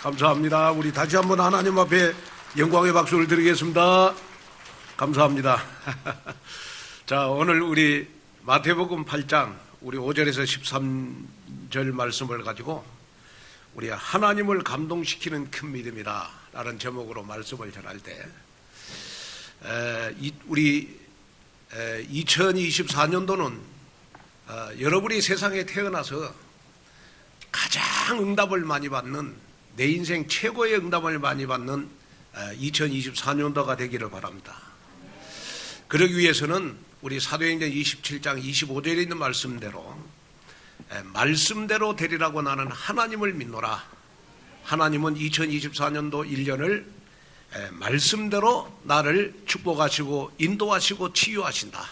감사합니다. 우리 다시 한번 하나님 앞에 영광의 박수를 드리겠습니다. 감사합니다. 자, 오늘 우리 마태복음 8장 우리 5절에서 13절 말씀을 가지고 우리 하나님을 감동시키는 큰 믿음이다 라는 제목으로 말씀을 전할 때 우리 2024년도는 여러분이 세상에 태어나서 가장 응답을 많이 받는, 내 인생 최고의 응답을 많이 받는 2024년도가 되기를 바랍니다. 그러기 위해서는 우리 사도행전 27장 25절에 있는 말씀대로 되리라고 나는 하나님을 믿노라. 하나님은 2024년도 1년을 말씀대로 나를 축복하시고 인도하시고 치유하신다.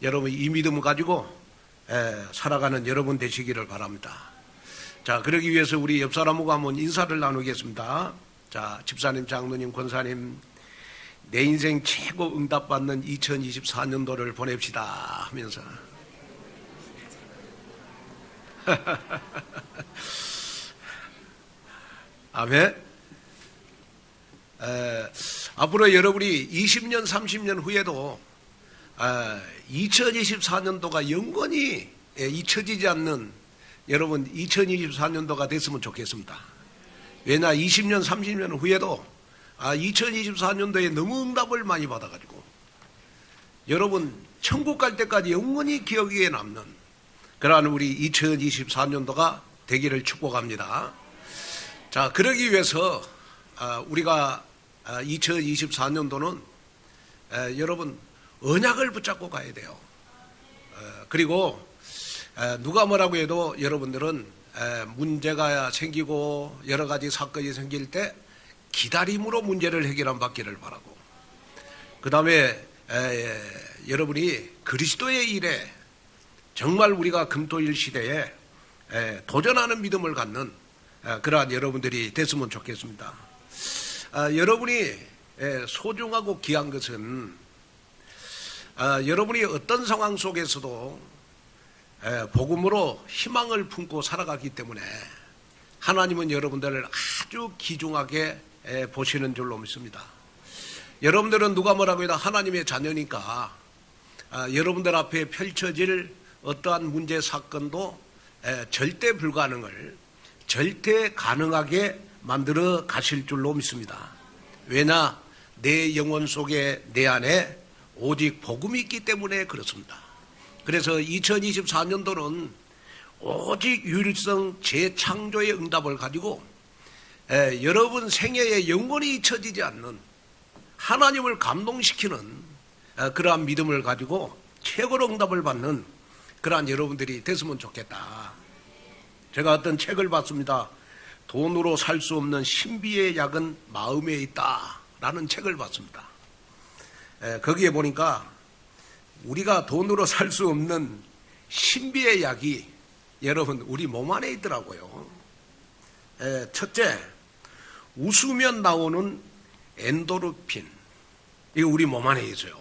여러분 이 믿음 가지고 살아가는 여러분 되시기를 바랍니다. 자, 그러기 위해서 우리 옆 사람하고 한번 인사를 나누겠습니다. 자, 집사님, 장로님, 권사님, 내 인생 최고 응답받는 2024년도를 보냅시다 하면서 아멘. 앞으로 여러분이 20년, 30년 후에도 2024년도가 영원히 잊혀지지 않는 여러분 2024년도가 됐으면 좋겠습니다. 왜냐 20년, 30년 후에도 2024년도에 너무 응답을 많이 받아가지고 여러분 천국 갈 때까지 영원히 기억에 남는 그러한 우리 2024년도가 되기를 축복합니다. 자, 그러기 위해서 우리가 2024년도는 여러분 언약을 붙잡고 가야 돼요. 그리고 누가 뭐라고 해도 여러분들은 문제가 생기고 여러 가지 사건이 생길 때 기다림으로 문제를 해결한 받기를 바라고, 그 다음에 여러분이 그리스도의 일에 정말 우리가 금토일 시대에 도전하는 믿음을 갖는 그러한 여러분들이 됐으면 좋겠습니다. 여러분이 소중하고 귀한 것은 여러분이 어떤 상황 속에서도 복음으로 희망을 품고 살아가기 때문에 하나님은 여러분들을 아주 귀중하게 보시는 줄로 믿습니다. 여러분들은 누가 뭐라고 해도 하나님의 자녀니까 여러분들 앞에 펼쳐질 어떠한 문제 사건도 절대 불가능을 절대 가능하게 만들어 가실 줄로 믿습니다. 왜냐? 내 영혼 속에 내 안에 오직 복음이 있기 때문에 그렇습니다. 그래서 2024년도는 오직 유일성 재창조의 응답을 가지고 여러분 생애에 영원히 잊혀지지 않는 하나님을 감동시키는 그러한 믿음을 가지고 최고로 응답을 받는 그러한 여러분들이 됐으면 좋겠다. 제가 어떤 책을 봤습니다. 돈으로 살 수 없는 신비의 약은 마음에 있다 라는 책을 봤습니다. 거기에 보니까 우리가 돈으로 살 수 없는 신비의 약이 여러분 우리 몸 안에 있더라고요. 첫째, 웃으면 나오는 엔도르핀, 이거 우리 몸 안에 있어요.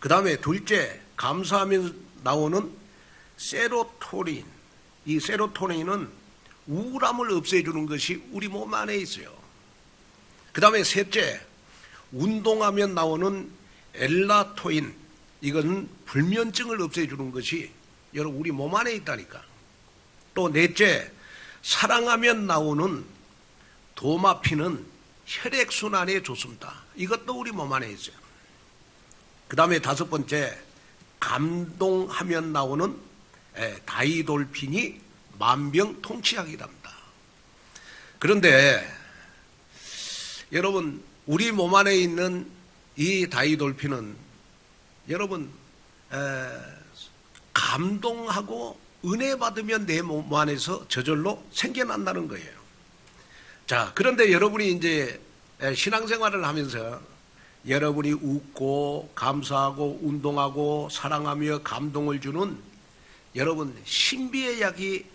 그 다음에 둘째, 감사하면 나오는 세로토닌, 이 세로토닌은 우울함을 없애주는 것이 우리 몸 안에 있어요. 그 다음에 셋째, 운동하면 나오는 엘라토인, 이건 불면증을 없애주는 것이 여러분 우리 몸 안에 있다니까. 또 넷째, 사랑하면 나오는 도마핀은 혈액순환에 좋습니다. 이것도 우리 몸 안에 있어요. 그 다음에 다섯 번째, 감동하면 나오는 다이돌핀이 만병통치약이랍니다. 그런데 여러분 우리 몸 안에 있는 이 다이돌핀은 여러분 감동하고 은혜 받으면 내 몸 안에서 저절로 생겨난다는 거예요. 자, 그런데 여러분이 이제 신앙생활을 하면서 여러분이 웃고 감사하고 운동하고 사랑하며 감동을 주는 여러분 신비의 약이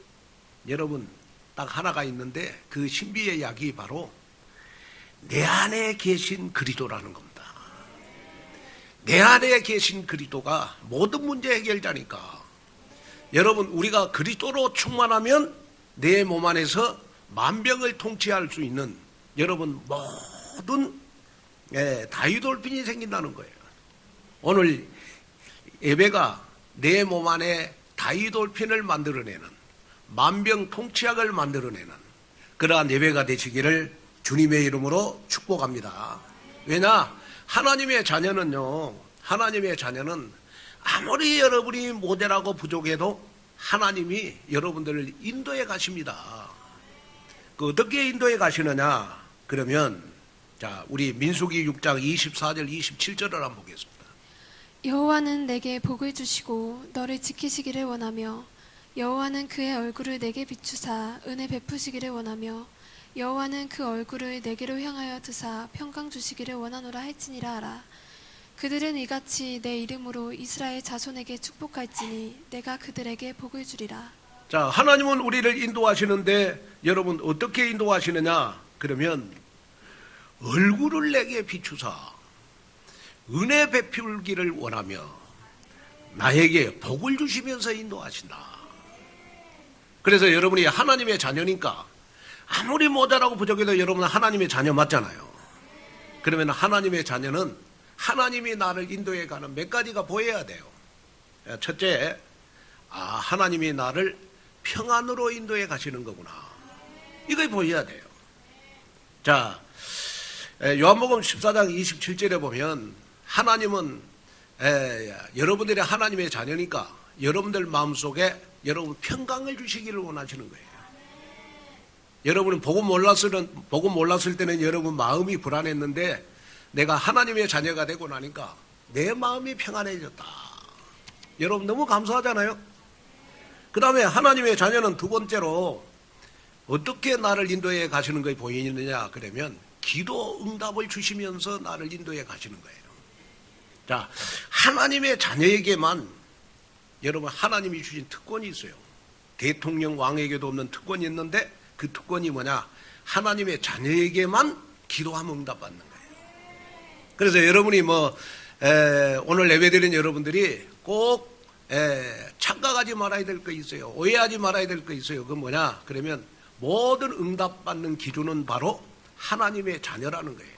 여러분 딱 하나가 있는데 그 신비의 약이 바로 내 안에 계신 그리스도라는 겁니다. 내 안에 계신 그리스도가 모든 문제 해결자니까. 여러분 우리가 그리스도로 충만하면 내 몸 안에서 만병을 통치할 수 있는 여러분 모든 다이돌핀이 생긴다는 거예요. 오늘 예배가 내 몸 안에 다이돌핀을 만들어내는 만병 통치약을 만들어내는 그러한 예배가 되시기를 주님의 이름으로 축복합니다. 왜냐? 하나님의 자녀는요, 하나님의 자녀는 아무리 여러분이 모자라고 부족해도 하나님이 여러분들을 인도해 가십니다. 그 어떻게 인도해 가시느냐? 그러면 자, 우리 민수기 6장 24절 27절을 한번 보겠습니다. 여호와는 내게 복을 주시고 너를 지키시기를 원하며 여호와는 그의 얼굴을 내게 비추사 은혜 베푸시기를 원하며 여호와는 그 얼굴을 내게로 향하여 드사 평강 주시기를 원하노라 할지니라 하라. 그들은 이같이 내 이름으로 이스라엘 자손에게 축복할지니 내가 그들에게 복을 주리라. 자, 하나님은 우리를 인도하시는데 여러분 어떻게 인도하시느냐? 그러면 얼굴을 내게 비추사 은혜 베풀기를 원하며 나에게 복을 주시면서 인도하신다. 그래서 여러분이 하나님의 자녀니까 아무리 모자라고 부족해도 여러분은 하나님의 자녀 맞잖아요. 그러면 하나님의 자녀는 하나님이 나를 인도해 가는 몇 가지가 보여야 돼요. 첫째, 하나님이 나를 평안으로 인도해 가시는 거구나. 이걸 보여야 돼요. 자, 요한복음 14장 27절에 보면 하나님은 여러분들이 하나님의 자녀니까 여러분들 마음속에 여러분 평강을 주시기를 원하시는 거예요. 여러분은 복음 몰랐을 때는 여러분 마음이 불안했는데 내가 하나님의 자녀가 되고 나니까 내 마음이 평안해졌다. 여러분 너무 감사하잖아요. 그 다음에 하나님의 자녀는 두 번째로 어떻게 나를 인도해 가시는 것이 보이느냐 그러면 기도 응답을 주시면서 나를 인도해 가시는 거예요. 자, 하나님의 자녀에게만 여러분 하나님이 주신 특권이 있어요. 대통령 왕에게도 없는 특권이 있는데 그 특권이 뭐냐? 하나님의 자녀에게만 기도하면 응답받는 거예요. 그래서 여러분이 오늘 예배드린 여러분들이 꼭 착각하지 말아야 될 거 있어요. 오해하지 말아야 될 거 있어요. 그건 뭐냐? 그러면 모든 응답받는 기준은 바로 하나님의 자녀라는 거예요.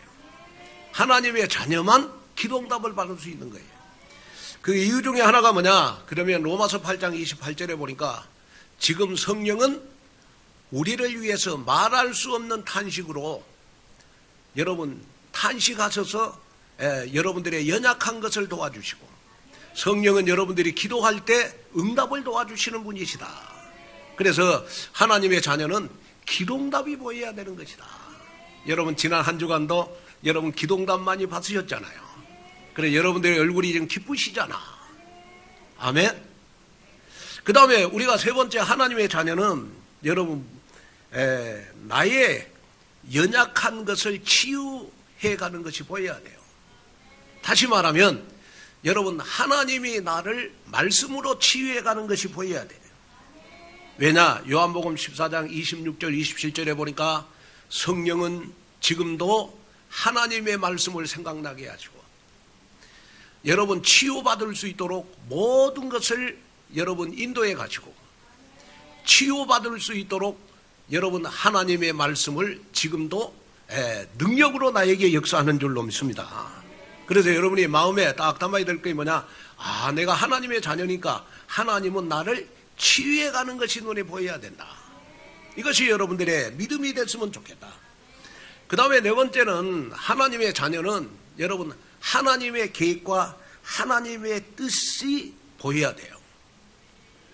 하나님의 자녀만 기도응답을 받을 수 있는 거예요. 그 이유 중에 하나가 뭐냐? 그러면 로마서 8장 28절에 보니까 지금 성령은 우리를 위해서 말할 수 없는 탄식으로 여러분 탄식하셔서 여러분들의 연약한 것을 도와주시고 성령은 여러분들이 기도할 때 응답을 도와주시는 분이시다. 그래서 하나님의 자녀는 기도응답이 보여야 되는 것이다. 여러분 지난 한 주간도 여러분 기도응답 많이 받으셨잖아요. 그래 여러분들의 얼굴이 지금 기쁘시잖아. 아멘. 그 다음에 우리가 세 번째 하나님의 자녀는 여러분 나의 연약한 것을 치유해 가는 것이 보여야 돼요. 다시 말하면 여러분 하나님이 나를 말씀으로 치유해 가는 것이 보여야 돼요. 왜냐? 요한복음 14장 26절 27절에 보니까 성령은 지금도 하나님의 말씀을 생각나게 하시고 여러분 치유받을 수 있도록 모든 것을 여러분 인도해 가시고 치유받을 수 있도록 여러분 하나님의 말씀을 지금도 능력으로 나에게 역사하는 줄로 믿습니다. 그래서 여러분이 마음에 딱 담아야 될 게 뭐냐? 내가 하나님의 자녀니까 하나님은 나를 치유해 가는 것이 눈에 보여야 된다. 이것이 여러분들의 믿음이 됐으면 좋겠다. 그 다음에 네 번째는 하나님의 자녀는 여러분 하나님의 계획과 하나님의 뜻이 보여야 돼요.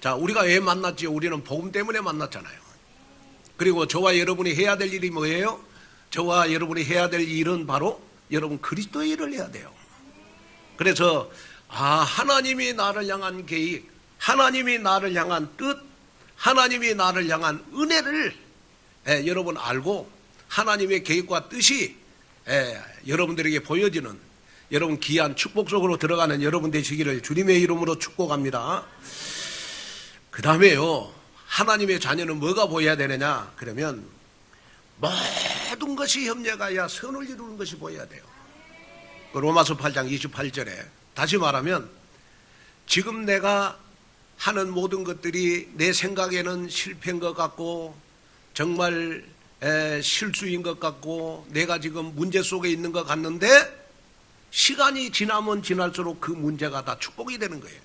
자, 우리가 왜 만났지요? 우리는 복음 때문에 만났잖아요. 그리고 저와 여러분이 해야 될 일이 뭐예요? 저와 여러분이 해야 될 일은 바로 여러분 그리스도의 일을 해야 돼요. 그래서 하나님이 나를 향한 계획, 하나님이 나를 향한 뜻, 하나님이 나를 향한 은혜를 여러분 알고 하나님의 계획과 뜻이 여러분들에게 보여지는 여러분 귀한 축복 속으로 들어가는 여러분 되시기를 주님의 이름으로 축복합니다. 그 다음에요, 하나님의 자녀는 뭐가 보여야 되느냐? 그러면 모든 것이 협력하여 선을 이루는 것이 보여야 돼요. 로마서 8장 28절에 다시 말하면 지금 내가 하는 모든 것들이 내 생각에는 실패인 것 같고 정말 실수인 것 같고 내가 지금 문제 속에 있는 것 같는데 시간이 지나면 지날수록 그 문제가 다 축복이 되는 거예요.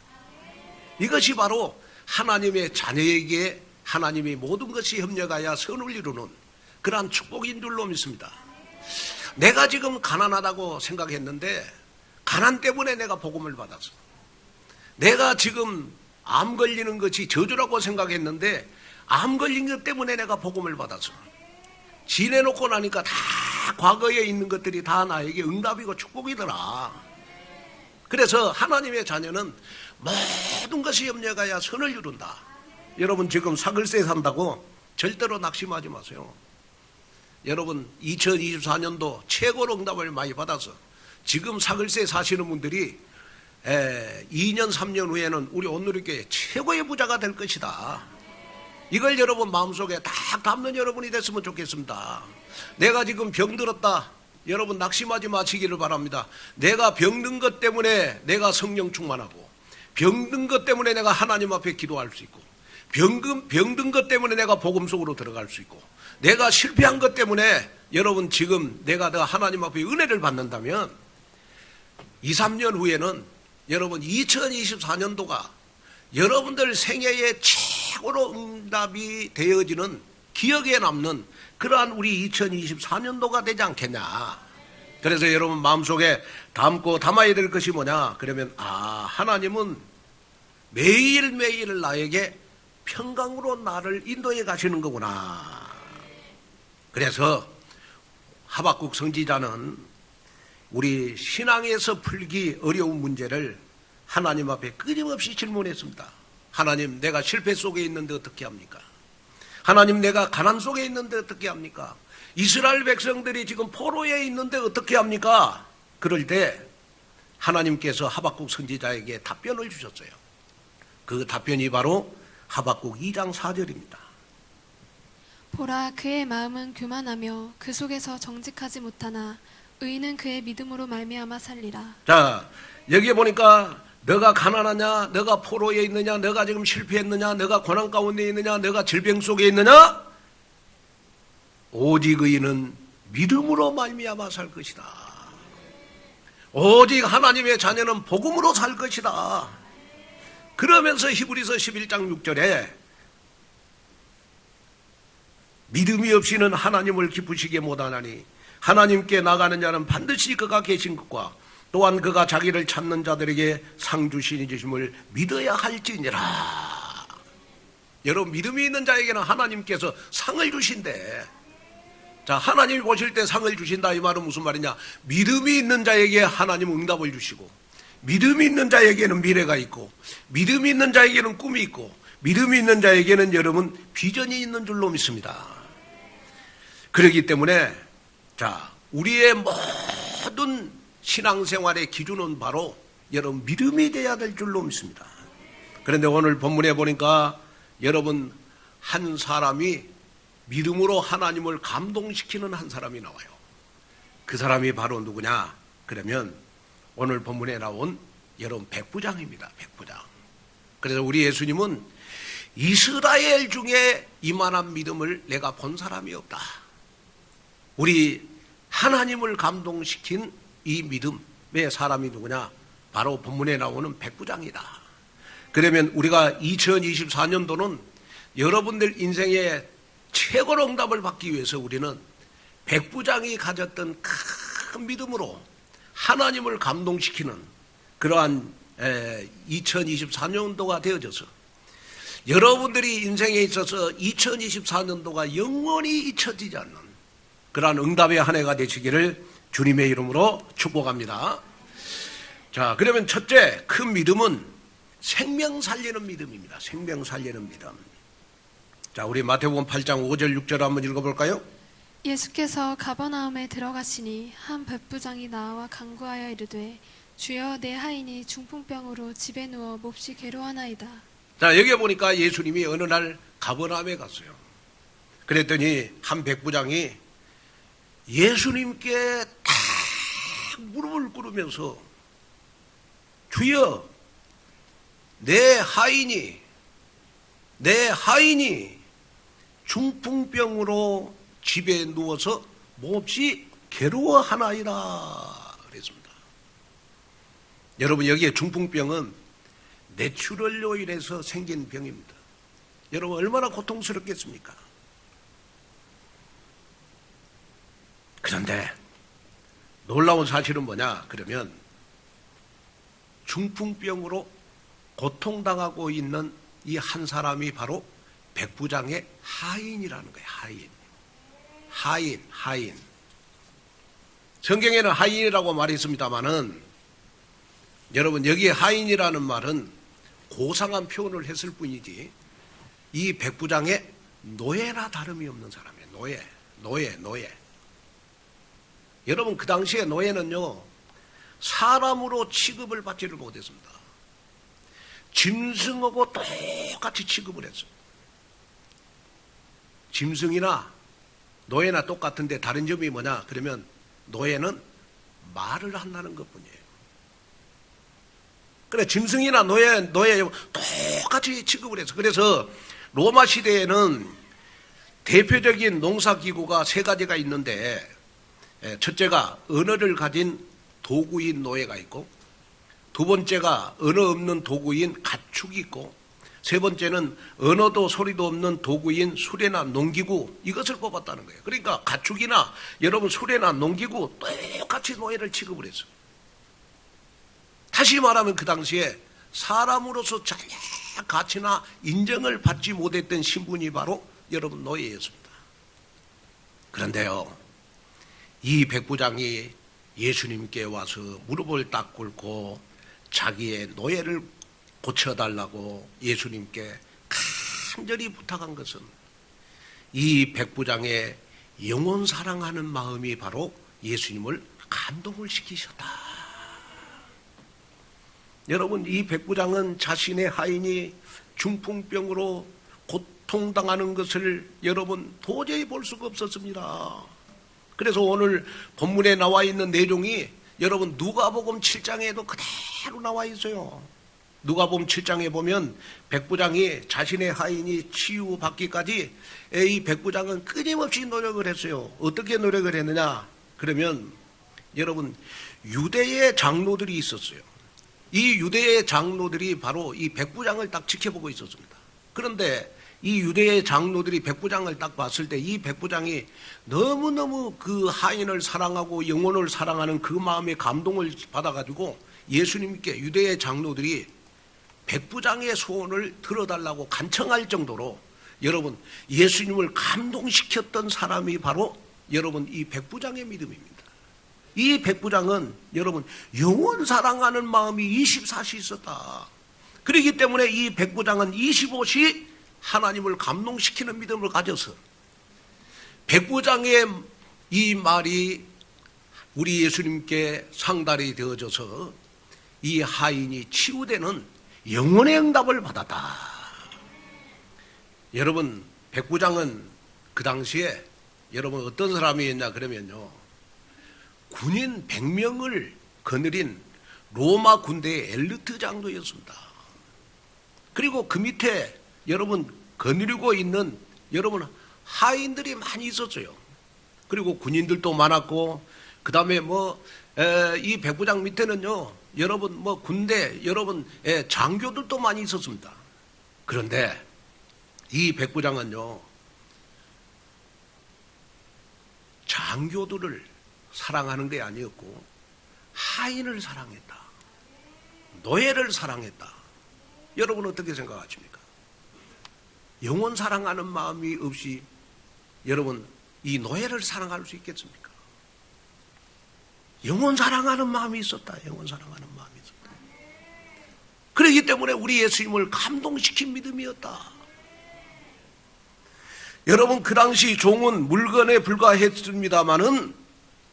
이것이 바로 하나님의 자녀에게 하나님이 모든 것이 협력하여 선을 이루는 그러한 축복인 줄로 믿습니다. 내가 지금 가난하다고 생각했는데 가난 때문에 내가 복음을 받았어. 내가 지금 암 걸리는 것이 저주라고 생각했는데 암 걸린 것 때문에 내가 복음을 받았어. 지내놓고 나니까 다 과거에 있는 것들이 다 나에게 응답이고 축복이더라. 그래서 하나님의 자녀는 모든 것이 협력하여 선을 이룬다. 여러분 지금 사글세 산다고 절대로 낙심하지 마세요. 여러분 2024년도 최고로 응답을 많이 받아서 지금 사글세 사시는 분들이 2년 3년 후에는 우리 온누리교회 최고의 부자가 될 것이다. 이걸 여러분 마음속에 딱 담는 여러분이 됐으면 좋겠습니다. 내가 지금 병들었다. 여러분 낙심하지 마시기를 바랍니다. 내가 병든 것 때문에 내가 성령 충만하고 병든 것 때문에 내가 하나님 앞에 기도할 수 있고 병든 것 때문에 내가 복음 속으로 들어갈 수 있고 내가 실패한 것 때문에 여러분 지금 내가 하나님 앞에 은혜를 받는다면 2, 3년 후에는 여러분 2024년도가 여러분들 생애의 최고로 응답이 되어지는 기억에 남는 그러한 우리 2024년도가 되지 않겠냐. 그래서 여러분 마음속에 담아야 될 것이 뭐냐. 그러면 하나님은 매일매일 나에게 평강으로 나를 인도해 가시는 거구나. 그래서 하박국 선지자는 우리 신앙에서 풀기 어려운 문제를 하나님 앞에 끊임없이 질문했습니다. 하나님, 내가 실패 속에 있는데 어떻게 합니까? 하나님, 내가 가난 속에 있는데 어떻게 합니까? 이스라엘 백성들이 지금 포로에 있는데 어떻게 합니까? 그럴 때 하나님께서 하박국 선지자에게 답변을 주셨어요. 그 답변이 바로 하박국 2장 4절입니다. 보라, 그의 마음은 교만하며 그 속에서 정직하지 못하나 의인은 그의 믿음으로 말미암아 살리라. 자, 여기에 보니까 너가 가난하냐, 너가 포로에 있느냐, 너가 지금 실패했느냐, 너가 고난 가운데 있느냐, 너가 질병 속에 있느냐, 오직 의인은 믿음으로 말미암아 살 것이다. 오직 하나님의 자녀는 복음으로 살 것이다. 그러면서 히브리서 11장 6절에 믿음이 없이는 하나님을 기쁘시게 못하나니 하나님께 나가는 자는 반드시 그가 계신 것과 또한 그가 자기를 찾는 자들에게 상 주시심을 믿어야 할지니라. 여러분, 믿음이 있는 자에게는 하나님께서 상을 주신대. 자, 하나님이 보실 때 상을 주신다, 이 말은 무슨 말이냐? 믿음이 있는 자에게 하나님은 응답을 주시고, 믿음이 있는 자에게는 미래가 있고, 믿음이 있는 자에게는 꿈이 있고, 믿음이 있는 자에게는 여러분 비전이 있는 줄로 믿습니다. 그렇기 때문에 자, 우리의 모든 신앙생활의 기준은 바로 여러분 믿음이 돼야 될 줄로 믿습니다. 그런데 오늘 본문에 보니까 여러분 한 사람이 믿음으로 하나님을 감동시키는 한 사람이 나와요. 그 사람이 바로 누구냐? 그러면 오늘 본문에 나온 여러분 백부장입니다. 백부장. 그래서 우리 예수님은 이스라엘 중에 이만한 믿음을 내가 본 사람이 없다. 우리 하나님을 감동시킨 이 믿음의 사람이 누구냐? 바로 본문에 나오는 백부장이다. 그러면 우리가 2024년도는 여러분들 인생의 최고로 응답을 받기 위해서 우리는 백부장이 가졌던 큰 믿음으로 하나님을 감동시키는 그러한 2024년도가 되어져서 여러분들이 인생에 있어서 2024년도가 영원히 잊혀지지 않는 그러한 응답의 한 해가 되시기를 주님의 이름으로 축복합니다. 자, 그러면 첫째 큰 믿음은 생명 살리는 믿음입니다. 생명 살리는 믿음. 자, 우리 마태복음 8장 5절 6절 한번 읽어볼까요? 예수께서 가버나움에 들어가시니 한 백부장이 나와 간구하여 이르되 주여, 내 하인이 중풍병으로 집에 누워 몹시 괴로워하나이다. 자, 여기 보니까 예수님이 어느 날 가버나움에 갔어요. 그랬더니 한 백부장이 예수님께 딱 무릎을 꿇으면서 주여, 내 하인이 중풍병으로 집에 누워서 몹시 괴로워하나이다 그랬습니다. 여러분, 여기에 중풍병은 뇌출혈로 인해서 생긴 병입니다. 여러분, 얼마나 고통스럽겠습니까? 그런데 놀라운 사실은 뭐냐 그러면 중풍병으로 고통당하고 있는 이 한 사람이 바로 백부장의 하인이라는 거예요. 하인. 성경에는 하인이라고 말이 있습니다만은 여러분, 여기에 하인이라는 말은 고상한 표현을 했을 뿐이지 이 백부장의 노예나 다름이 없는 사람이에요. 노예. 여러분, 그 당시에 노예는요, 사람으로 취급을 받지를 못했습니다. 짐승하고 똑같이 취급을 했어요. 짐승이나 노예나 똑같은데 다른 점이 뭐냐 그러면 노예는 말을 한다는 것뿐이에요. 그래, 짐승이나 노예 똑같이 취급을 했어요. 그래서 로마 시대에는 대표적인 농사기구가 세 가지가 있는데, 첫째가 언어를 가진 도구인 노예가 있고, 두 번째가 언어 없는 도구인 가축이 있고, 세 번째는 언어도 소리도 없는 도구인 수레나 농기구, 이것을 뽑았다는 거예요. 그러니까 가축이나 여러분 수레나 농기구 똑같이 노예를 취급을 했어요. 다시 말하면 그 당시에 사람으로서 전혀 가치나 인정을 받지 못했던 신분이 바로 여러분 노예였습니다. 그런데요, 이 백부장이 예수님께 와서 무릎을 딱 꿇고 자기의 노예를 고쳐달라고 예수님께 간절히 부탁한 것은 이 백부장의 영원 사랑하는 마음이 바로 예수님을 감동을 시키셨다. 여러분, 이 백부장은 자신의 하인이 중풍병으로 고통당하는 것을 여러분 도저히 볼 수가 없었습니다. 그래서 오늘 본문에 나와 있는 내용이 여러분 누가복음 7장에도 그대로 나와 있어요. 누가복음 7장에 보면 백부장이 자신의 하인이 치유받기까지 이 백부장은 끊임없이 노력을 했어요. 어떻게 노력을 했느냐 그러면 여러분 유대의 장로들이 있었어요. 이 유대의 장로들이 바로 이 백부장을 딱 지켜보고 있었습니다. 그런데 이 유대의 장로들이 백부장을 딱 봤을 때 이 백부장이 너무너무 그 하인을 사랑하고 영혼을 사랑하는 그 마음에 감동을 받아가지고 예수님께 유대의 장로들이 백부장의 소원을 들어달라고 간청할 정도로 여러분 예수님을 감동시켰던 사람이 바로 여러분 이 백부장의 믿음입니다. 이 백부장은 여러분 영원 사랑하는 마음이 24시 있었다. 그렇기 때문에 이 백부장은 25시 하나님을 감동시키는 믿음을 가져서 백부장의 이 말이 우리 예수님께 상달이 되어져서 이 하인이 치유되는 영혼의 응답을 받았다. 여러분 백부장은 그 당시에 여러분 어떤 사람이었냐 그러면요 군인 100명을 거느린 로마 군대의 엘리트 장로였습니다. 그리고 그 밑에 여러분 거느리고 있는 여러분 하인들이 많이 있었어요. 그리고 군인들도 많았고 그 다음에 이 백부장 밑에는요 여러분 군대 여러분 장교들도 많이 있었습니다. 그런데 이 백부장은요 장교들을 사랑하는 게 아니었고 하인을 사랑했다. 노예를 사랑했다. 여러분 어떻게 생각하십니까? 영혼 사랑하는 마음이 없이 여러분 이 노예를 사랑할 수 있겠습니까? 영혼 사랑하는 마음이 있었다. 영혼 사랑하는 마음이 있었다. 그렇기 때문에 우리 예수님을 감동시킨 믿음이었다. 여러분 그 당시 종은 물건에 불과했습니다마는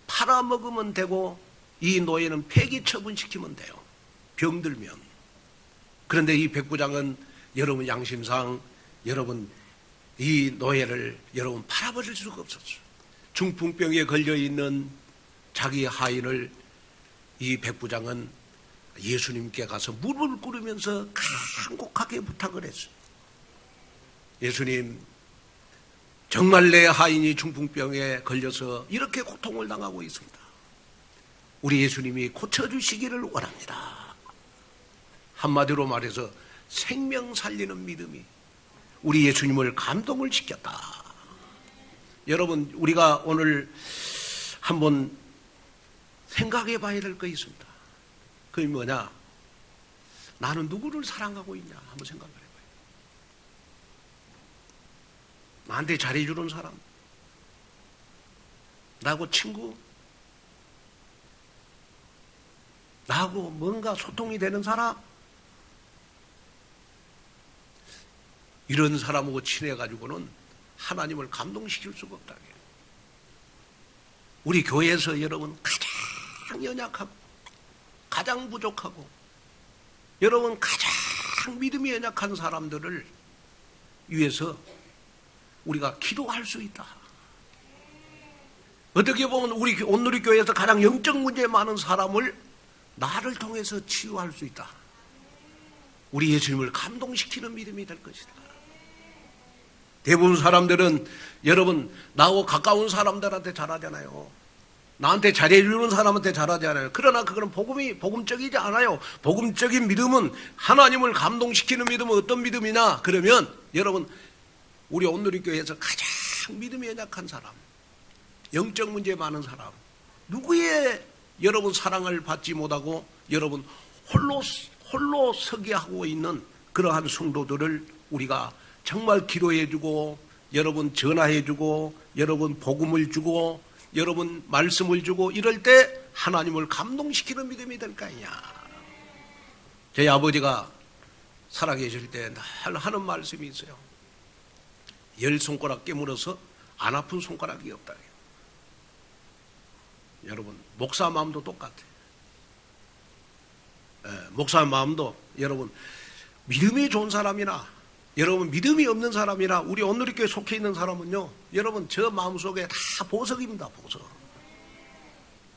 팔아먹으면 되고 이 노예는 폐기 처분시키면 돼요. 병들면. 그런데 이 백부장은 여러분 양심상 여러분 이 노예를 여러분 팔아버릴 수가 없었어요. 중풍병에 걸려있는 자기 하인을 이 백부장은 예수님께 가서 무릎을 꿇으면서 간곡하게 부탁을 했어요. 예수님 정말 내 하인이 중풍병에 걸려서 이렇게 고통을 당하고 있습니다. 우리 예수님이 고쳐주시기를 원합니다. 한마디로 말해서 생명 살리는 믿음이 우리 예수님을 감동을 시켰다. 여러분, 우리가 오늘 한번 생각해 봐야 될 거 있습니다. 그게 뭐냐? 나는 누구를 사랑하고 있냐? 한번 생각을 해봐요. 나한테 잘해주는 사람, 나하고 친구, 나하고 뭔가 소통이 되는 사람, 이런 사람하고 친해가지고는 하나님을 감동시킬 수가 없다. 우리 교회에서 여러분 가장 연약하고 가장 부족하고 여러분 가장 믿음이 연약한 사람들을 위해서 우리가 기도할 수 있다. 어떻게 보면 우리 온누리 교회에서 가장 영적 문제 많은 사람을 나를 통해서 치유할 수 있다. 우리 예수님을 감동시키는 믿음이 될 것이다. 대부분 사람들은 여러분 나하고 가까운 사람들한테 잘하잖아요. 나한테 잘해주는 사람한테 잘하잖아요. 그러나 그거는 복음적이지 않아요. 복음적인 믿음은 하나님을 감동시키는 믿음은 어떤 믿음이냐? 그러면 여러분 우리 온누리 교회에서 가장 믿음이 연약한 사람, 영적 문제 많은 사람, 누구의 여러분 사랑을 받지 못하고 여러분 홀로 서게 하고 있는 그러한 성도들을 우리가 정말 기도해주고 여러분 전화해주고 여러분 복음을 주고 여러분 말씀을 주고 이럴 때 하나님을 감동시키는 믿음이 될 거 아니냐. 저희 아버지가 살아계실 때 늘 하는 말씀이 있어요. 10손가락 깨물어서 안 아픈 손가락이 없다. 여러분 목사 마음도 똑같아요. 목사 마음도 여러분 믿음이 좋은 사람이나 여러분 믿음이 없는 사람이나 우리 온누리교회 속해 있는 사람은요 여러분 저 마음속에 다 보석입니다.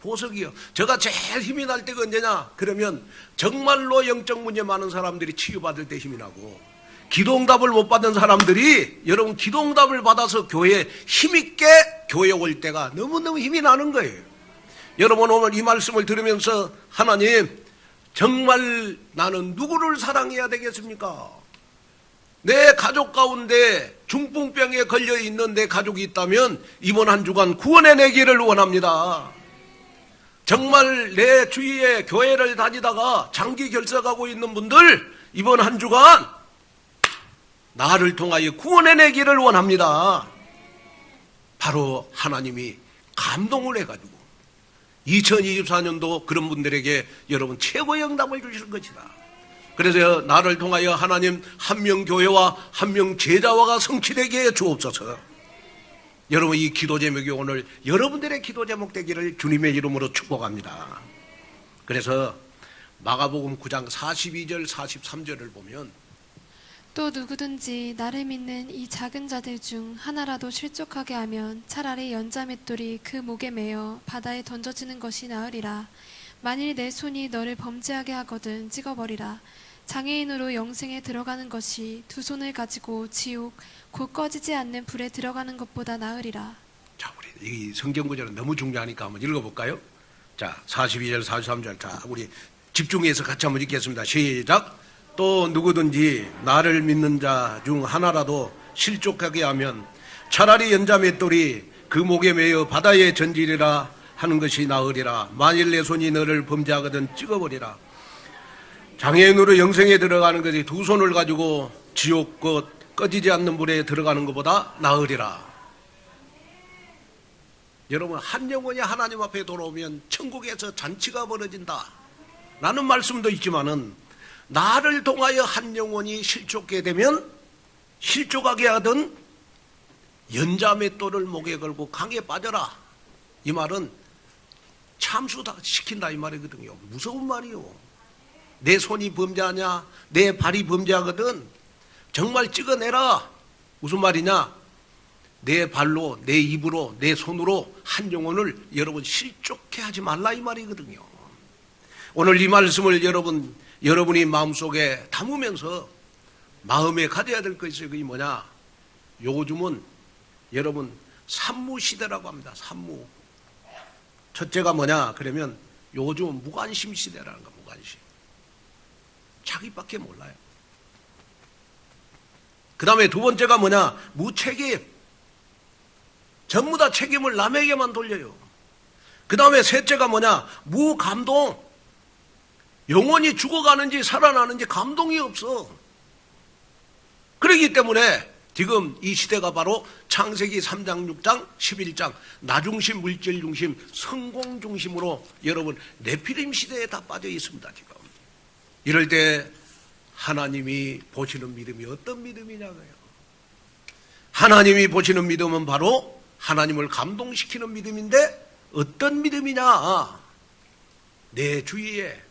보석이요. 제가 제일 힘이 날 때가 언제냐 그러면 정말로 영적 문제 많은 사람들이 치유받을 때 힘이 나고 기도응답을 못 받은 사람들이 여러분 기도응답을 받아서 교회에 힘있게 교회에 올 때가 너무너무 힘이 나는 거예요. 여러분 오늘 이 말씀을 들으면서 하나님 정말 나는 누구를 사랑해야 되겠습니까? 내 가족 가운데 중풍병에 걸려있는 내 가족이 있다면 이번 한 주간 구원해 내기를 원합니다. 정말 내 주위에 교회를 다니다가 장기 결석하고 있는 분들 이번 한 주간 나를 통하여 구원해 내기를 원합니다. 바로 하나님이 감동을 해가지고 2024년도 그런 분들에게 여러분 최고의 응답을 주실 것이다. 그래서 나를 통하여 하나님 한 명 교회와 한 명 제자와가 성취되게 해 주옵소서. 여러분 이 기도 제목이 오늘 여러분들의 기도 제목 되기를 주님의 이름으로 축복합니다. 그래서 마가복음 9장 42절 43절을 보면 또 누구든지 나를 믿는 이 작은 자들 중 하나라도 실족하게 하면 차라리 연자맷돌이 그 목에 매어 바다에 던져지는 것이 나으리라. 만일 내 손이 너를 범죄하게 하거든 찍어버리라. 장애인으로 영생에 들어가는 것이 두 손을 가지고 지옥 곧 꺼지지 않는 불에 들어가는 것보다 나으리라. 자, 우리 이 성경 구절은 너무 중요하니까 한번 읽어볼까요? 자, 42절 43절 자, 우리 집중해서 같이 한번 읽겠습니다. 시작. 또 누구든지 나를 믿는 자 중 하나라도 실족하게 하면 차라리 연자맷돌이 그 목에 매어 바다에 던지리라 하는 것이 나으리라. 만일 내 손이 너를 범죄하거든 찍어버리라. 장애인으로 영생에 들어가는 것이 두 손을 가지고 지옥 곧 꺼지지 않는 물에 들어가는 것보다 나으리라. 여러분 한 영혼이 하나님 앞에 돌아오면 천국에서 잔치가 벌어진다 라는 말씀도 있지만은 나를 통하여 한 영혼이 실족하게 되면 실족하게 하던 연자맷돌을 목에 걸고 강에 빠져라. 이 말은 참수다 시킨다 이 말이거든요. 무서운 말이요. 내 손이 범죄하냐 내 발이 범죄하거든 정말 찍어내라. 무슨 말이냐? 내 발로 내 입으로 내 손으로 한 영혼을 여러분 실족해 하지 말라 이 말이거든요. 오늘 이 말씀을 여러분이 마음속에 담으면서 마음에 가져야 될 것이 그게 뭐냐? 요즘은 여러분 산무 시대라고 합니다. 산무. 첫째가 뭐냐 그러면 요즘 무관심 시대라는 거. 무관심. 자기밖에 몰라요. 그 다음에 두 번째가 뭐냐 무책임. 전부 다 책임을 남에게만 돌려요. 그 다음에 셋째가 뭐냐 무감동. 영혼이 죽어가는지 살아나는지 감동이 없어. 그렇기 때문에 지금 이 시대가 바로 창세기 3장 6장 11장 나중심 물질중심 성공중심으로 여러분 네피림 시대에 다 빠져 있습니다. 지금 이럴 때 하나님이 보시는 믿음이 어떤 믿음이냐고요. 하나님이 보시는 믿음은 바로 하나님을 감동시키는 믿음인데 어떤 믿음이냐. 내 주위에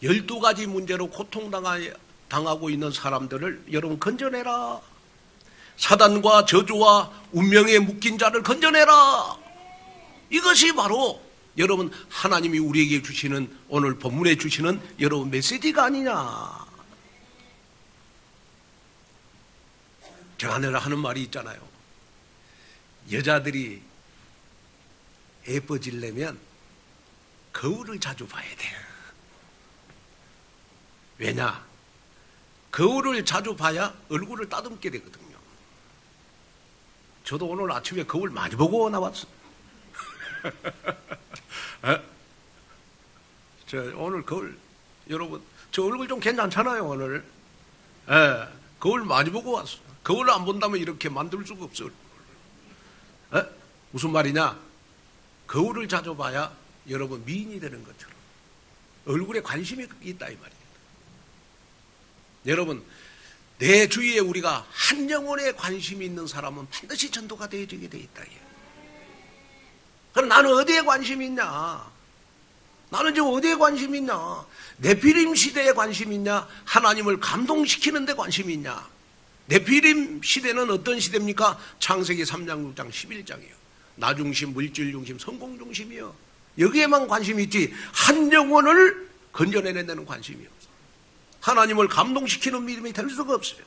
12가지 문제로 고통당하고 있는 사람들을 여러분 건져내라. 사단과 저주와 운명에 묶인 자를 건져내라. 이것이 바로 여러분 하나님이 우리에게 주시는 오늘 본문에 주시는 여러분 메시지가 아니냐. 제가 늘 하는 말이 있잖아요. 여자들이 예뻐지려면 거울을 자주 봐야 돼요. 왜냐? 거울을 자주 봐야 얼굴을 따듬게 되거든요. 저도 오늘 아침에 거울 많이 보고 나왔어요. 저 오늘 거울 여러분 저 얼굴 좀 괜찮잖아요 오늘. 거울 많이 보고 왔어요. 거울을 안 본다면 이렇게 만들 수가 없어요. 무슨 말이냐? 거울을 자주 봐야 여러분 미인이 되는 것처럼 얼굴에 관심이 있다 이 말이에요. 여러분 내 주위에 우리가 한 영혼에 관심이 있는 사람은 반드시 전도가 되어지게 돼 있다. 그럼 나는 어디에 관심이 있냐? 나는 지금 어디에 관심이 있냐? 네피림 시대에 관심이 있냐? 하나님을 감동시키는 데 관심이 있냐? 네피림 시대는 어떤 시대입니까? 창세기 3장 6장 11장이에요. 나중심, 물질중심, 성공중심이요. 여기에만 관심이 있지 한 영혼을 건져내는 관심이 없어. 하나님을 감동시키는 믿음이 될 수가 없어요.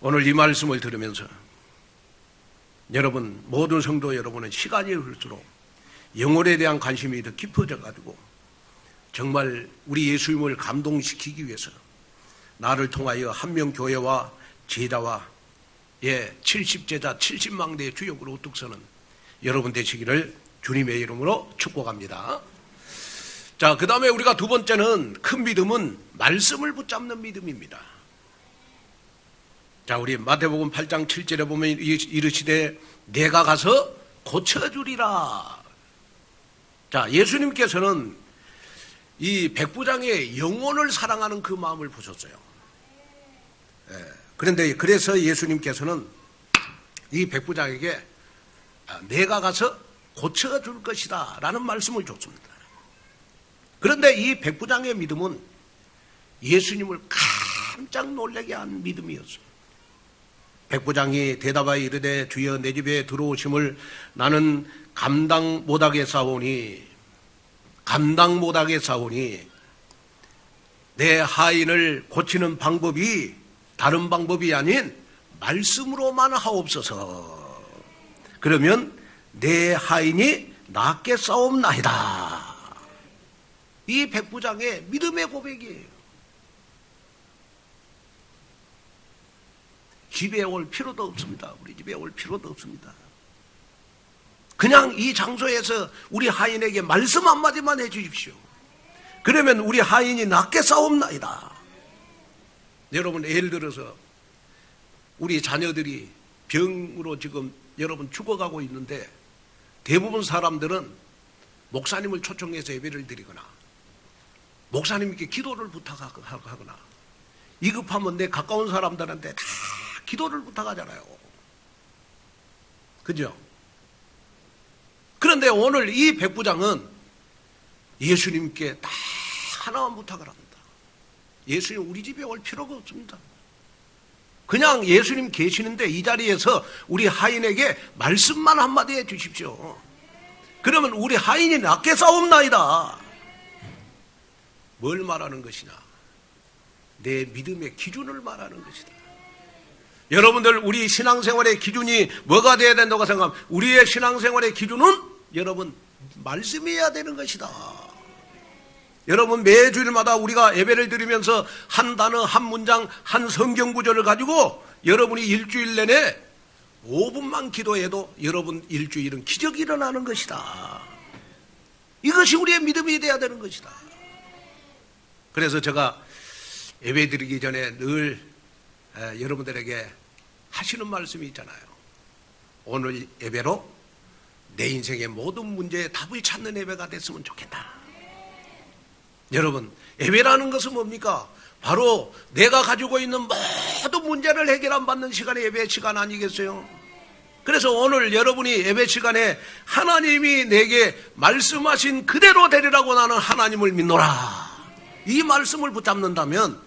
오늘 이 말씀을 들으면서 여러분 모든 성도 여러분은 시간이 흐를수록 영혼에 대한 관심이 더 깊어져 가지고 정말 우리 예수님을 감동시키기 위해서 나를 통하여 한명교회와 제자와 70제자 70망대의 주역으로 우뚝 서는 여러분 되시기를 주님의 이름으로 축복합니다. 자, 그 다음에 우리가 두 번째는 큰 믿음은 말씀을 붙잡는 믿음입니다. 자, 우리 마태복음 8장 7절에 보면 이르시되 내가 가서 고쳐주리라. 자, 예수님께서는 이 백부장의 영혼을 사랑하는 그 마음을 보셨어요. 그런데 그래서 예수님께서는 이 백부장에게 내가 가서 고쳐줄 것이다 라는 말씀을 줬습니다. 그런데 이 백부장의 믿음은 예수님을 깜짝 놀라게 한 믿음이었어요. 백부장이 대답하여 이르되 주여 내 집에 들어오심을 나는 감당 못하겠사오니 내 하인을 고치는 방법이 다른 방법이 아닌 말씀으로만 하옵소서. 그러면 내 하인이 낫게 싸움나이다. 이 백부장의 믿음의 고백이에요. 집에 올 필요도 없습니다. 우리 집에 올 필요도 없습니다. 그냥 이 장소에서 우리 하인에게 말씀 한마디만 해주십시오. 그러면 우리 하인이 낫게 싸움나이다. 여러분 예를 들어서 우리 자녀들이 병으로 지금 여러분 죽어가고 있는데 대부분 사람들은 목사님을 초청해서 예배를 드리거나 목사님께 기도를 부탁하거나 위급하면 내 가까운 사람들한테 다 기도를 부탁하잖아요. 그죠? 그런데 오늘 이 백부장은 예수님께 딱 하나만 부탁을 합니다. 예수님 우리 집에 올 필요가 없습니다. 그냥 예수님 계시는데 이 자리에서 우리 하인에게 말씀만 한마디 해 주십시오. 그러면 우리 하인이 낫게 싸움나이다. 뭘 말하는 것이냐? 내 믿음의 기준을 말하는 것이다. 여러분들 우리 신앙생활의 기준이 뭐가 돼야 된다고 생각하면 우리의 신앙생활의 기준은 여러분 말씀이어야 되는 것이다. 여러분 매 주일마다 우리가 예배를 드리면서 한 단어 한 문장 한 성경 구절을 가지고 여러분이 일주일 내내 5분만 기도해도 여러분 일주일은 기적이 일어나는 것이다. 이것이 우리의 믿음이 돼야 되는 것이다. 그래서 제가 예배 드리기 전에 늘 여러분들에게 하시는 말씀이 있잖아요. 오늘 예배로 내 인생의 모든 문제에 답을 찾는 예배가 됐으면 좋겠다. 여러분 예배라는 것은 뭡니까? 바로 내가 가지고 있는 모든 문제를 해결 안 받는 시간이 예배 시간 아니겠어요? 그래서 오늘 여러분이 예배 시간에 하나님이 내게 말씀하신 그대로 되리라고 나는 하나님을 믿노라. 이 말씀을 붙잡는다면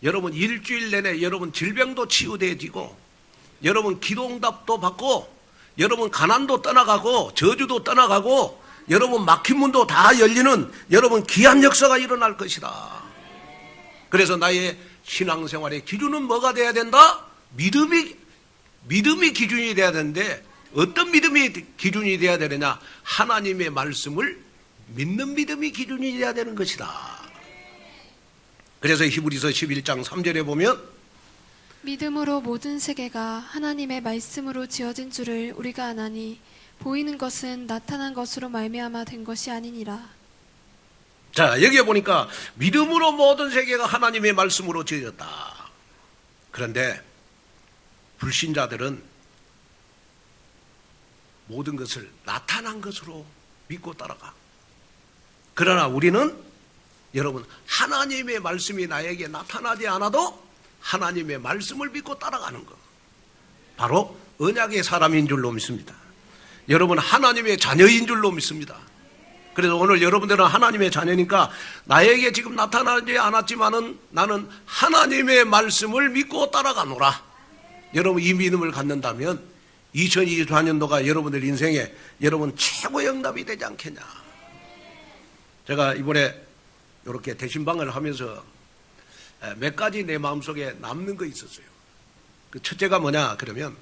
여러분 일주일 내내 여러분 질병도 치유되어지고 여러분 기도응답도 받고 여러분 가난도 떠나가고 저주도 떠나가고 여러분 막힌 문도 다 열리는 여러분 귀한 역사가 일어날 것이다. 그래서 나의 신앙생활의 기준은 뭐가 돼야 된다? 믿음이 기준이 돼야 되는데 어떤 믿음이 기준이 돼야 되느냐? 하나님의 말씀을 믿는 믿음이 기준이 돼야 되는 것이다. 그래서 히브리서 11장 3절에 보면 믿음으로 모든 세계가 하나님의 말씀으로 지어진 줄을 우리가 아나니 보이는 것은 나타난 것으로 말미암아 된 것이 아니니라. 자 여기에 보니까 믿음으로 모든 세계가 하나님의 말씀으로 지어졌다. 그런데 불신자들은 모든 것을 나타난 것으로 믿고 따라가. 그러나 우리는 여러분 하나님의 말씀이 나에게 나타나지 않아도 하나님의 말씀을 믿고 따라가는 것, 바로 언약의 사람인 줄로 믿습니다. 여러분 하나님의 자녀인 줄로 믿습니다. 그래서 오늘 여러분들은 하나님의 자녀니까 나에게 지금 나타나지 않았지만은 나는 하나님의 말씀을 믿고 따라가노라. 여러분 이 믿음을 갖는다면 2024년도가 여러분들 인생에 여러분 최고의 응답이 되지 않겠냐. 제가 이번에 이렇게 대신방을 하면서 몇 가지 내 마음속에 남는 거 있었어요. 그 첫째가 뭐냐 그러면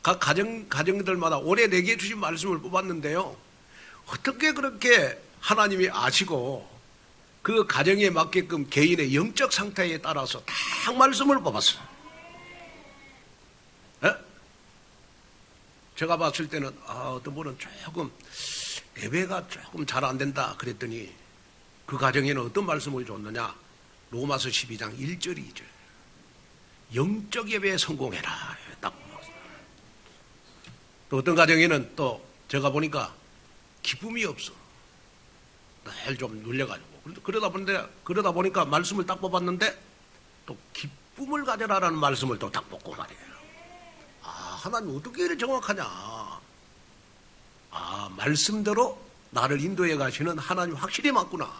각 가정들마다 올해 내게 주신 말씀을 뽑았는데요. 어떻게 그렇게 하나님이 아시고 그 가정에 맞게끔 개인의 영적 상태에 따라서 딱 말씀을 뽑았어요. 제가 봤을 때는 어떤 분은 조금 예배가 조금 잘 안 된다 그랬더니 그 가정에는 어떤 말씀을 줬느냐? 로마서 12장 1절 2절 영적 예배에 성공해라. 딱 또 어떤 가정에는 또 제가 보니까 기쁨이 없어. 늘 좀 눌려가지고 그러다 보니까 말씀을 딱 뽑았는데 또 기쁨을 가져라라는 말씀을 또 딱 뽑고 말이에요. 하나님 어떻게 이렇게 정확하냐? 말씀대로 나를 인도해 가시는 하나님 확실히 맞구나.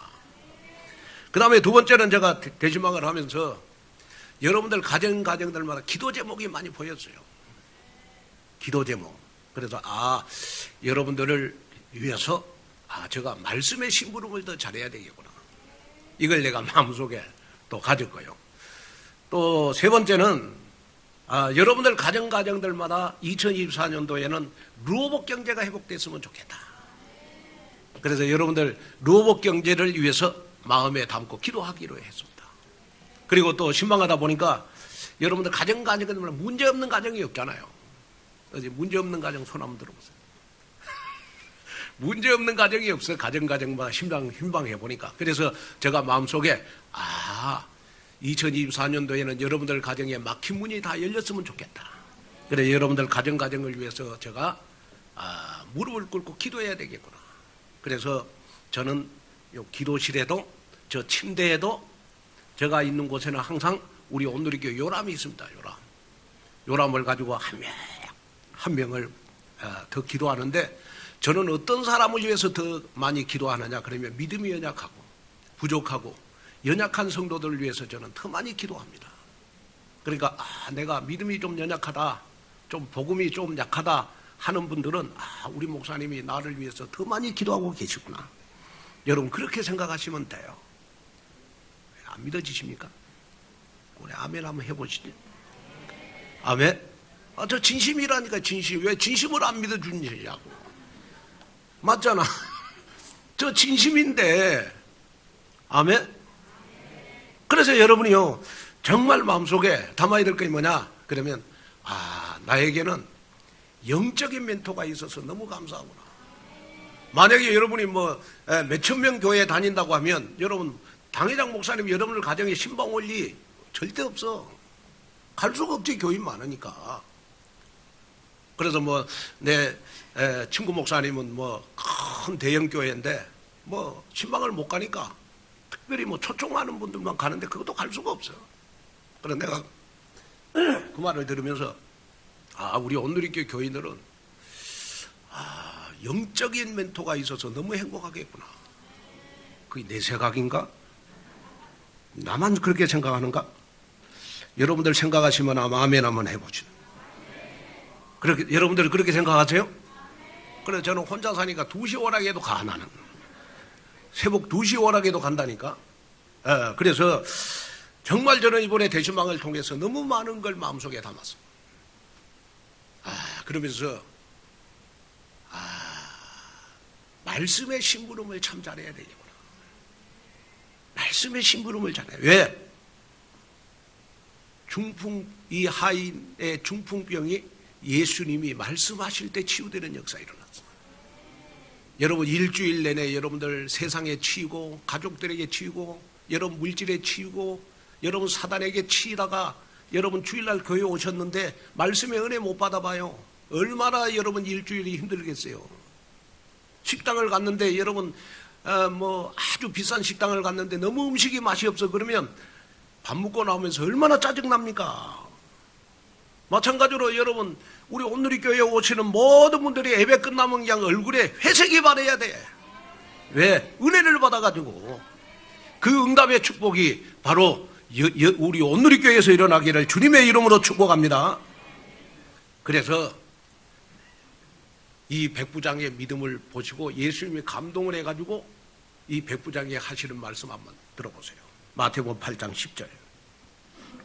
그 다음에 두 번째는 제가 대신방을 하면서 여러분들 가정들마다 기도 제목이 많이 보였어요. 기도 제목. 그래서 여러분들을 위해서 제가 말씀의 심부름을 더 잘해야 되겠구나. 이걸 내가 마음속에 또 가졌고요. 또 세 번째는 여러분들 가정들마다 2024년도에는 루어복 경제가 회복됐으면 좋겠다. 그래서 여러분들 루어복 경제를 위해서 마음에 담고 기도하기로 했습니다. 그리고 또 신방하다 보니까 여러분들 가정들마다 문제 없는 가정이 없잖아요. 문제 없는 가정 손 한번 들어보세요. 문제 없는 가정이 없어요. 가정마다 신방해 보니까. 그래서 제가 마음속에 2024년도에는 여러분들 가정에 막힌 문이 다 열렸으면 좋겠다. 그래 여러분들 가정을 위해서 제가 무릎을 꿇고 기도해야 되겠구나. 그래서 저는 요 기도실에도 저 침대에도 제가 있는 곳에는 항상 우리 온누리교회 요람이 있습니다. 요람을 가지고 한 명을 더 기도하는데 저는 어떤 사람을 위해서 더 많이 기도하느냐 그러면 믿음이 연약하고 부족하고 연약한 성도들을 위해서 저는 더 많이 기도합니다. 그러니까 내가 믿음이 좀 연약하다, 좀 복음이 좀 약하다 하는 분들은 우리 목사님이 나를 위해서 더 많이 기도하고 계시구나. 여러분 그렇게 생각하시면 돼요. 안 믿어지십니까? 우리 아멘 한번 해보시죠. 아멘. 저 진심이라니까, 진심. 왜 진심을 안 믿어주냐고. 맞잖아. 저 진심인데. 아멘. 그래서 여러분이요, 정말 마음속에 담아야 될 게 뭐냐? 그러면, 나에게는 영적인 멘토가 있어서 너무 감사하구나. 만약에 여러분이 몇천 명 교회에 다닌다고 하면, 여러분, 당회장 목사님 여러분들 가정에 신방 올 리 절대 없어. 갈 수가 없지, 교인 많으니까. 그래서 내 친구 목사님은 큰 대형 교회인데, 신방을 못 가니까, 특별히 초청하는 분들만 가는데 그것도 갈 수가 없어. 그래서 내가 그 말을 들으면서 우리 온누리교회 교인들은 영적인 멘토가 있어서 너무 행복하겠구나. 그게 내 생각인가? 나만 그렇게 생각하는가? 여러분들 생각하시면 아멘 한번 해보죠. 그렇게 여러분들 그렇게 생각하세요? 그래서 저는 혼자 사니까 2시 오락에도 가. 나는 새벽 2시 오락에도 간다니까. 그래서 정말 저는 이번에 대신방을 통해서 너무 많은 걸 마음속에 담았어. 그러면서 말씀의 심부름을 참 잘해야 되겠구나. 말씀의 심부름을 잘해. 왜? 이 하인의 중풍병이 예수님이 말씀하실 때 치유되는 역사가 일어났어. 여러분 일주일 내내 여러분들 세상에 치이고 가족들에게 치이고 여러분 물질에 치이고 여러분 사단에게 치이다가 여러분 주일날 교회 오셨는데 말씀의 은혜 못 받아봐요. 얼마나 여러분 일주일이 힘들겠어요. 식당을 갔는데 여러분 아주 비싼 식당을 갔는데 너무 음식이 맛이 없어. 그러면 밥 먹고 나오면서 얼마나 짜증납니까? 마찬가지로 여러분 우리 온누리교회에 오시는 모든 분들이 예배 끝나면 그냥 얼굴에 회색이 바래야 돼. 왜? 은혜를 받아가지고 그 응답의 축복이 바로 우리 온누리교회에서 일어나기를 주님의 이름으로 축복합니다. 그래서 이 백부장의 믿음을 보시고 예수님이 감동을 해가지고 이 백부장이 하시는 말씀 한번 들어보세요. 마태복음 8장 10절.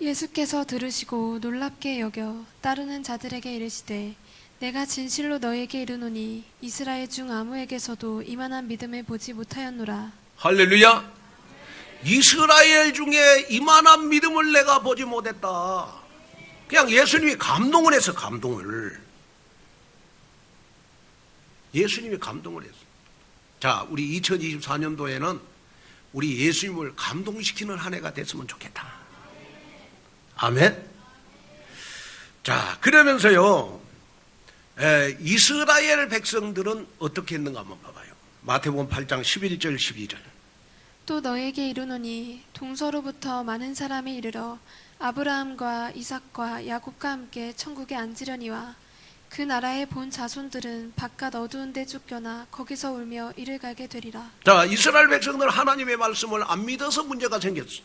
예수께서 들으시고 놀랍게 여겨 따르는 자들에게 이르시되 내가 진실로 너에게 이르노니 이스라엘 중 아무에게서도 이만한 믿음을 보지 못하였노라. 할렐루야. 이스라엘 중에 이만한 믿음을 내가 보지 못했다. 그냥 예수님이 감동을 해서 예수님이 감동을 했어. 자, 우리 2024년도에는 우리 예수님을 감동시키는 한 해가 됐으면 좋겠다. 아멘. 자, 그러면서요, 이스라엘 백성들은 어떻게 했는가 한번 봐봐요. 마태복음 8장 11절 12절. 또 너에게 이르노니 동서로부터 많은 사람이 이르러 아브라함과 이삭과 야곱과 함께 천국에 앉으려니와 그 나라의 본 자손들은 바깥 어두운 데 쫓겨나 거기서 울며 이를 갈게 되리라. 자, 이스라엘 백성들 하나님의 말씀을 안 믿어서 문제가 생겼어.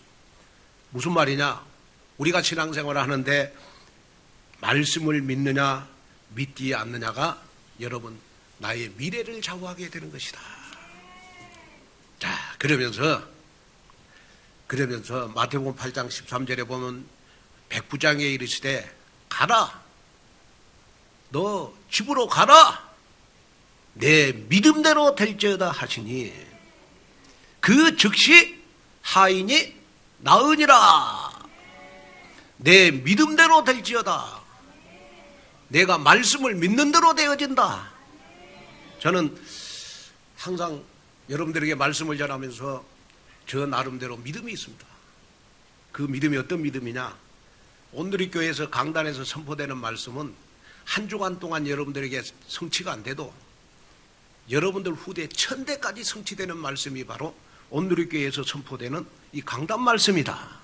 무슨 말이냐? 우리가 신앙생활을 하는데 말씀을 믿느냐 믿지 않느냐가 여러분 나의 미래를 좌우하게 되는 것이다. 자, 그러면서 마태복음 8장 13절에 보면 백부장에 이르시되 가라, 너 집으로 가라, 내 믿음대로 될지어다 하시니 그 즉시 하인이 나으니라. 내 믿음대로 될지어다. 내가 말씀을 믿는 대로 되어진다. 저는 항상 여러분들에게 말씀을 전하면서 저 나름대로 믿음이 있습니다. 그 믿음이 어떤 믿음이냐? 온누리교회에서 강단에서 선포되는 말씀은 한 주간 동안 여러분들에게 성취가 안 돼도 여러분들 후대 1000대까지 성취되는 말씀이 바로 온누리교회에서 선포되는 이 강단 말씀이다.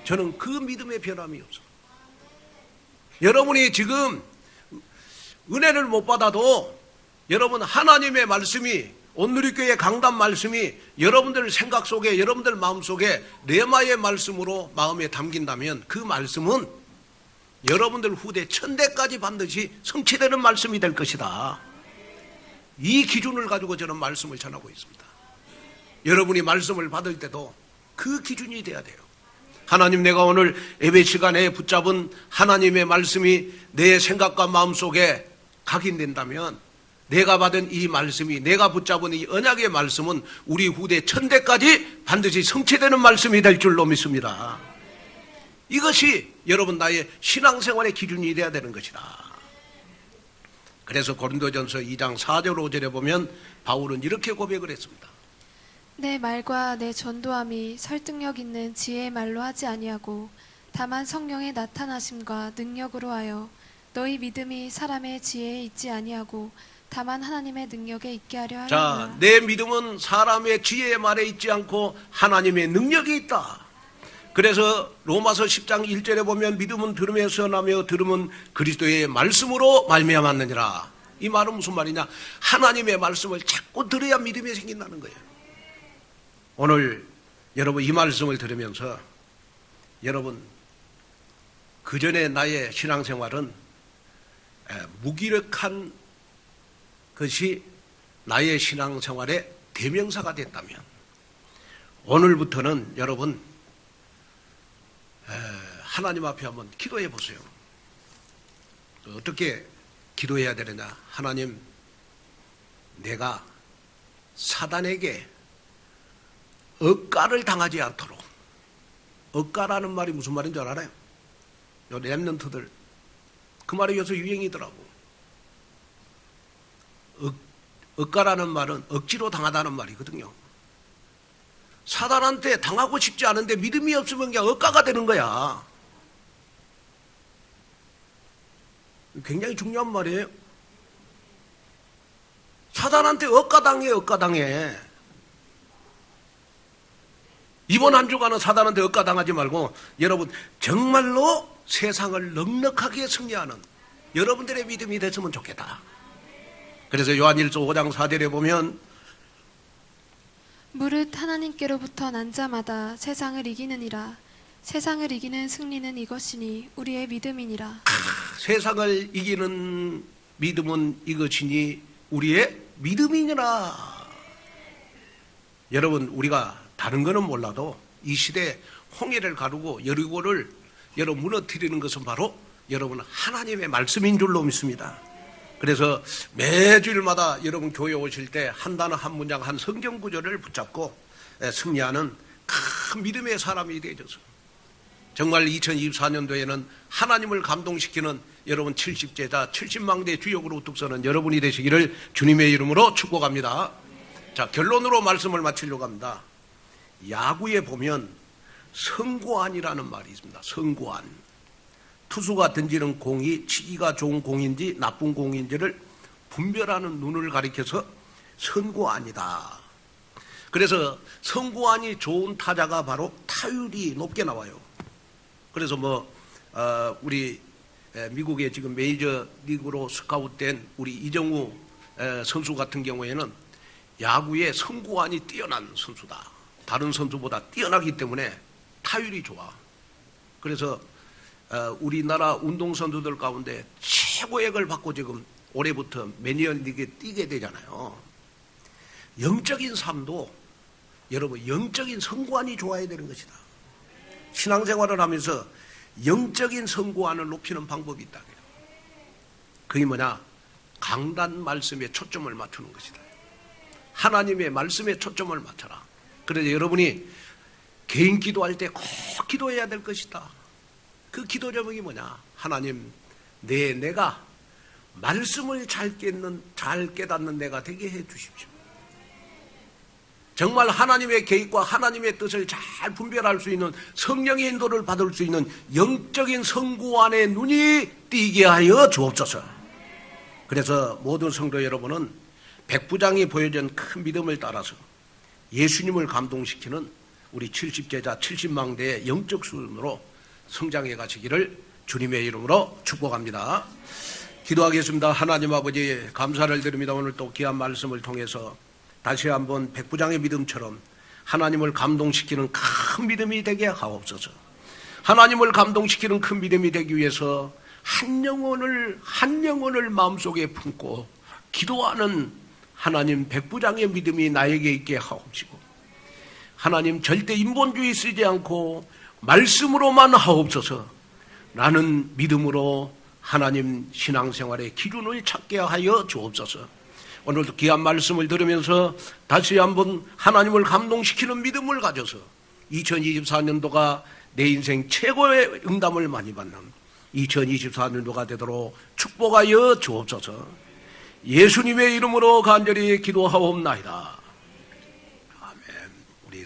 저는 그 믿음의 변함이 없어. 여러분이 지금 은혜를 못 받아도 여러분 하나님의 말씀이 온누리교회 강단 말씀이 여러분들 생각 속에 여러분들 마음 속에 레마의 말씀으로 마음에 담긴다면 그 말씀은 여러분들 후대 1000대까지 반드시 성취되는 말씀이 될 것이다. 이 기준을 가지고 저는 말씀을 전하고 있습니다. 여러분이 말씀을 받을 때도 그 기준이 돼야 돼요. 하나님, 내가 오늘 예배 시간에 붙잡은 하나님의 말씀이 내 생각과 마음속에 각인된다면 내가 받은 이 말씀이, 내가 붙잡은 이 언약의 말씀은 우리 후대 천대까지 반드시 성취되는 말씀이 될 줄로 믿습니다. 이것이 여러분 나의 신앙생활의 기준이 되어야 되는 것이다. 그래서 고린도전서 2장 4절 5절에 보면 바울은 이렇게 고백을 했습니다. 내 말과 내 전도함이 설득력 있는 지혜의 말로 하지 아니하고 다만 성령의 나타나심과 능력으로 하여 너희 믿음이 사람의 지혜에 있지 아니하고 다만 하나님의 능력에 있게 하려 하느니라. 자, 내 믿음은 사람의 지혜의 말에 있지 않고 하나님의 능력이 있다. 그래서 로마서 10장 1절에 보면 믿음은 들음에서 나며 들음은 그리스도의 말씀으로 말미암았느니라. 이 말은 무슨 말이냐? 하나님의 말씀을 자꾸 들어야 믿음이 생긴다는 거예요. 오늘 여러분 이 말씀을 들으면서 여러분 그전에 나의 신앙생활은 무기력한 것이 나의 신앙생활의 대명사가 됐다면 오늘부터는 여러분 하나님 앞에 한번 기도해 보세요. 어떻게 기도해야 되느냐? 하나님, 내가 사단에게 억가를 당하지 않도록. 억가라는 말이 무슨 말인 줄 알아요? 요 랩런트들 그 말이 요새 유행이더라고. 억가라는 말은 억지로 당하다는 말이거든요. 사단한테 당하고 싶지 않은데 믿음이 없으면 그냥 억가가 되는 거야. 굉장히 중요한 말이에요. 사단한테 억가당해, 억가당해. 이번 한 주간은 사단한테 억가당하지 말고 여러분 정말로 세상을 넉넉하게 승리하는 여러분들의 믿음이 됐으면 좋겠다. 그래서 요한일서 5장 4절에 보면 무릇 하나님께로부터 난 자마다 세상을 이기느니라. 세상을 이기는 승리는 이것이니 우리의 믿음이니라. 세상을 이기는 믿음은 이것이니 우리의 믿음이니라. 여러분 우리가 다른 거는 몰라도 이 시대에 홍해를 가르고 여리고를 여러분 무너뜨리는 것은 바로 여러분 하나님의 말씀인 줄로 믿습니다. 그래서 매주일마다 여러분 교회 오실 때 한 단어 한 문장 한 성경 구절을 붙잡고 승리하는 큰 믿음의 사람이 되어서 정말 2024년도에는 하나님을 감동시키는 여러분 70제자 70망대 주역으로 우뚝 서는 여러분이 되시기를 주님의 이름으로 축복합니다. 자, 결론으로 말씀을 마치려고 합니다. 야구에 보면 선구안이라는 말이 있습니다. 선구안. 투수가 던지는 공이 치기가 좋은 공인지 나쁜 공인지를 분별하는 눈을 가리켜서 선구안이다. 그래서 선구안이 좋은 타자가 바로 타율이 높게 나와요. 그래서 우리 미국의 지금 메이저 리그로 스카웃된 우리 이정우 선수 같은 경우에는 야구의 선구안이 뛰어난 선수다. 다른 선수보다 뛰어나기 때문에 타율이 좋아. 그래서 우리나라 운동선수들 가운데 최고액을 받고 지금 올해부터 매니어리그에 뛰게 되잖아요. 영적인 삶도 여러분 영적인 선구안이 좋아야 되는 것이다. 신앙생활을 하면서 영적인 선구안을 높이는 방법이 있다. 그게 뭐냐? 강단 말씀에 초점을 맞추는 것이다. 하나님의 말씀에 초점을 맞춰라. 그래서 여러분이 개인 기도할 때 꼭 기도해야 될 것이다. 그 기도 제목이 뭐냐? 하나님, 내가 말씀을 잘 깨닫는 내가 되게 해 주십시오. 정말 하나님의 계획과 하나님의 뜻을 잘 분별할 수 있는 성령의 인도를 받을 수 있는 영적인 선구안의 눈이 띄게 하여 주옵소서. 그래서 모든 성도 여러분은 백부장이 보여준 큰 믿음을 따라서 예수님을 감동시키는 우리 70제자 70망대의 영적 수준으로 성장해 가시기를 주님의 이름으로 축복합니다. 기도하겠습니다. 하나님 아버지 감사를 드립니다. 오늘 또 귀한 말씀을 통해서 다시 한번 백부장의 믿음처럼 하나님을 감동시키는 큰 믿음이 되게 하옵소서. 하나님을 감동시키는 큰 믿음이 되기 위해서 한 영혼을 마음속에 품고 기도하는 하나님 백부장의 믿음이 나에게 있게 하옵시고, 하나님 절대 인본주의 쓰지 않고 말씀으로만 하옵소서. 라는 믿음으로 하나님 신앙생활의 기준을 찾게 하여 주옵소서. 오늘도 귀한 말씀을 들으면서 다시 한번 하나님을 감동시키는 믿음을 가져서 2024년도가 내 인생 최고의 응답을 많이 받는 2024년도가 되도록 축복하여 주옵소서. 예수님의 이름으로 간절히 기도하옵나이다.